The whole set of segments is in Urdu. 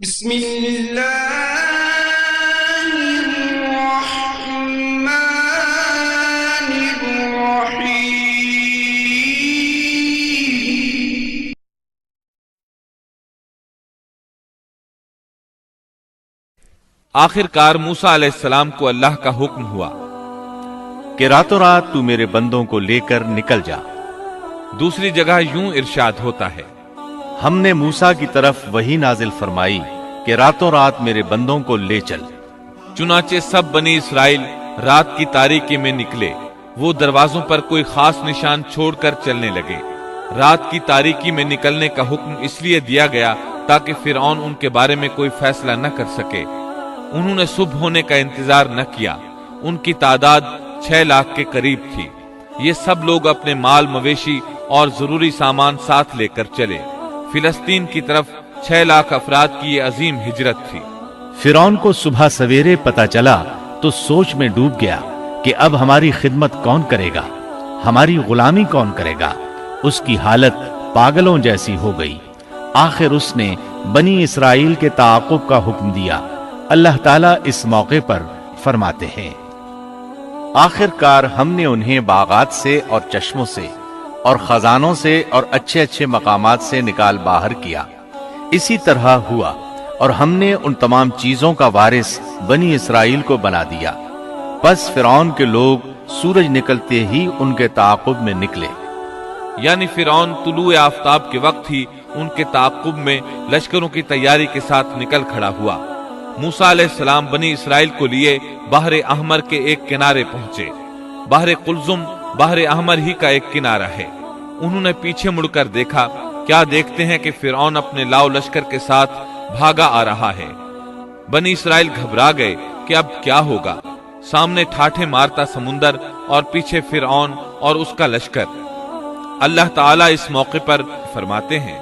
بسم اللہ الرحمن الرحیم۔ آخر کار موسیٰ علیہ السلام کو اللہ کا حکم ہوا کہ راتوں رات تو میرے بندوں کو لے کر نکل جا۔ دوسری جگہ یوں ارشاد ہوتا ہے، ہم نے موسیٰ کی طرف وحی نازل فرمائی کہ راتوں رات میرے بندوں کو لے چل۔ چنانچہ سب بنی اسرائیل رات کی تاریکی میں نکلے، وہ دروازوں پر کوئی خاص نشان چھوڑ کر چلنے لگے۔ رات کی تاریکی میں نکلنے کا حکم اس لیے دیا گیا تاکہ فرعون ان کے بارے میں کوئی فیصلہ نہ کر سکے۔ انہوں نے صبح ہونے کا انتظار نہ کیا۔ ان کی تعداد 6 لاکھ کے قریب تھی۔ یہ سب لوگ اپنے مال مویشی اور ضروری سامان ساتھ لے کر چلے۔ فلسطین کی طرف 6 لاکھ افراد کی یہ عظیم ہجرت تھی۔ فرعون کو صبح سویرے پتا چلا تو سوچ میں ڈوب گیا کہ اب ہماری خدمت کون کرے گا، ہماری غلامی کون کرے گا۔ اس کی حالت پاگلوں جیسی ہو گئی۔ آخر اس نے بنی اسرائیل کے تعاقب کا حکم دیا۔ اللہ تعالیٰ اس موقع پر فرماتے ہیں، آخر کار ہم نے انہیں باغات سے اور چشموں سے اور خزانوں سے اور اچھے اچھے مقامات سے نکال باہر کیا۔ اسی طرح ہوا، اور ہم نے ان تمام چیزوں کا وارث بنی اسرائیل کو بنا دیا۔ پس فرعون کے لوگ سورج نکلتے ہی ان کے تعاقب میں نکلے۔ یعنی فرعون طلوع آفتاب کے وقت ہی ان کے تعاقب میں لشکروں کی تیاری کے ساتھ نکل کھڑا ہوا۔ موسیٰ علیہ السلام بنی اسرائیل کو لیے بحر احمر کے ایک کنارے پہنچے۔ بحر قلزم بحر احمر ہی کا ایک کنارہ ہے۔ انہوں نے پیچھے مڑ کر دیکھا، کیا دیکھتے ہیں کہ فرعون اپنے لاؤ لشکر کے ساتھ بھاگا آ رہا ہے۔ بنی اسرائیل گھبرا گئے کہ اب کیا ہوگا۔ سامنے ٹھاٹھے مارتا سمندر اور پیچھے فرعون اور اس کا لشکر۔ اللہ تعالیٰ اس موقع پر فرماتے ہیں،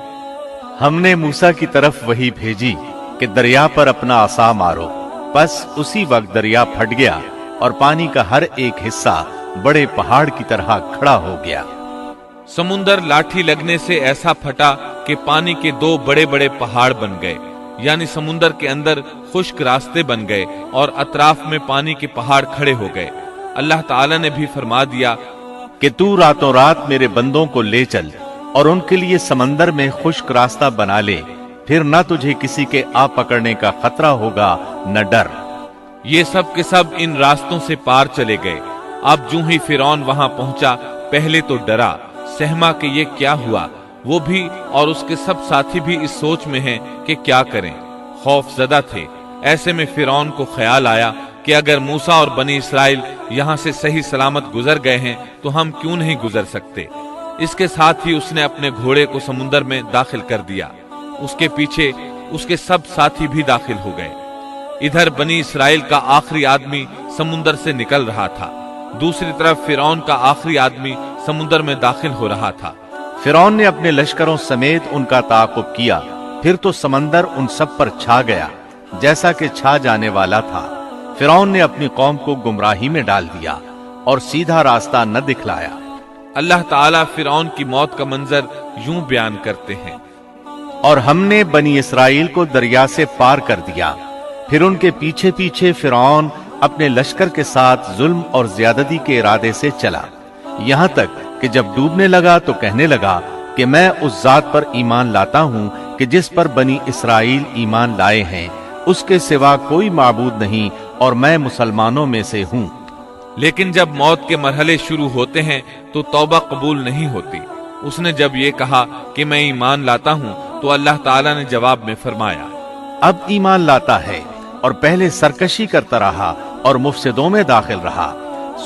ہم نے موسیٰ کی طرف وحی بھیجی کہ دریا پر اپنا عصا مارو۔ پس اسی وقت دریا پھٹ گیا اور پانی کا ہر ایک حصہ بڑے پہاڑ کی طرح کھڑا ہو گیا۔ سمندر لاٹھی لگنے سے ایسا پھٹا کہ پانی کے 2 بڑے بڑے پہاڑ بن گئے، یعنی سمندر کے اندر خشک راستے بن گئے اور اطراف میں پانی کے پہاڑ کھڑے ہو گئے۔ اللہ تعالیٰ نے بھی فرما دیا کہ تو راتوں رات میرے بندوں کو لے چل اور ان کے لیے سمندر میں خشک راستہ بنا لے، پھر نہ تجھے کسی کے آ پکڑنے کا خطرہ ہوگا نہ ڈر۔ یہ سب کے سب ان راستوں سے پار چلے گئے۔ اب جو ہی فرعون وہاں پہنچا، پہلے تو ڈرا، سہما کہ یہ کیا ہوا۔ وہ بھی اور اس کے سب ساتھی بھی اس سوچ میں ہیں کہ کیا کریں، خوف زدہ تھے۔ ایسے میں فرعون کو خیال آیا کہ اگر موسیٰ اور بنی اسرائیل یہاں سے صحیح سلامت گزر گئے ہیں تو ہم کیوں نہیں گزر سکتے۔ اس کے ساتھ ہی اس نے اپنے گھوڑے کو سمندر میں داخل کر دیا۔ اس کے پیچھے اس کے سب ساتھی بھی داخل ہو گئے۔ ادھر بنی اسرائیل کا آخری آدمی سمندر سے نکل رہا تھا، دوسری طرف فرعون کا آخری آدمی سمندر میں داخل ہو رہا تھا۔ فرعون نے اپنے لشکروں سمیت ان کا تعاقب کیا، پھر تو سمندر ان سب پر چھا گیا جیسا کہ چھا جانے والا تھا۔ فرعون نے اپنی قوم کو گمراہی میں ڈال دیا اور سیدھا راستہ نہ دکھلایا۔ اللہ تعالیٰ فرعون کی موت کا منظر یوں بیان کرتے ہیں، اور ہم نے بنی اسرائیل کو دریا سے پار کر دیا، پھر ان کے پیچھے پیچھے فرعون اپنے لشکر کے ساتھ ظلم اور زیادتی کے ارادے سے چلا، یہاں تک کہ جب ڈوبنے لگا تو کہنے لگا کہ میں اس ذات پر ایمان لاتا ہوں کہ جس پر بنی اسرائیل ایمان لائے ہیں، اس کے سوا کوئی معبود نہیں اور میں مسلمانوں میں سے ہوں۔ لیکن جب موت کے مرحلے شروع ہوتے ہیں تو توبہ قبول نہیں ہوتی۔ اس نے جب یہ کہا کہ میں ایمان لاتا ہوں تو اللہ تعالیٰ نے جواب میں فرمایا، اب ایمان لاتا ہے اور پہلے سرکشی کرتا رہا اور مفسدوں میں داخل رہا،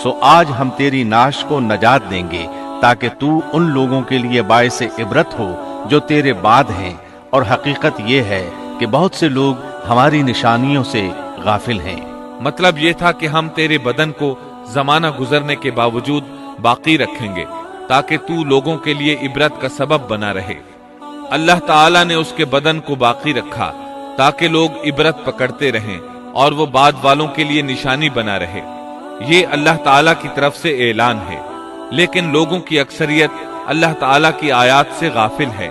سو آج ہم تیری ناش کو نجات دیں گے تاکہ تو ان لوگوں کے لیے باعث عبرت ہو جو تیرے بعد ہیں، اور حقیقت یہ ہے کہ بہت سے لوگ ہماری نشانیوں سے غافل ہیں۔ مطلب یہ تھا کہ ہم تیرے بدن کو زمانہ گزرنے کے باوجود باقی رکھیں گے تاکہ تو لوگوں کے لیے عبرت کا سبب بنا رہے۔ اللہ تعالیٰ نے اس کے بدن کو باقی رکھا تاکہ لوگ عبرت پکڑتے رہیں اور وہ بعد والوں کے لیے نشانی بنا رہے۔ یہ اللہ تعالیٰ کی طرف سے اعلان ہے، لیکن لوگوں کی اکثریت اللہ تعالیٰ کی آیات سے غافل ہے۔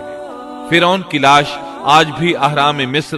فرعون کی لاش آج بھی اہرام مصر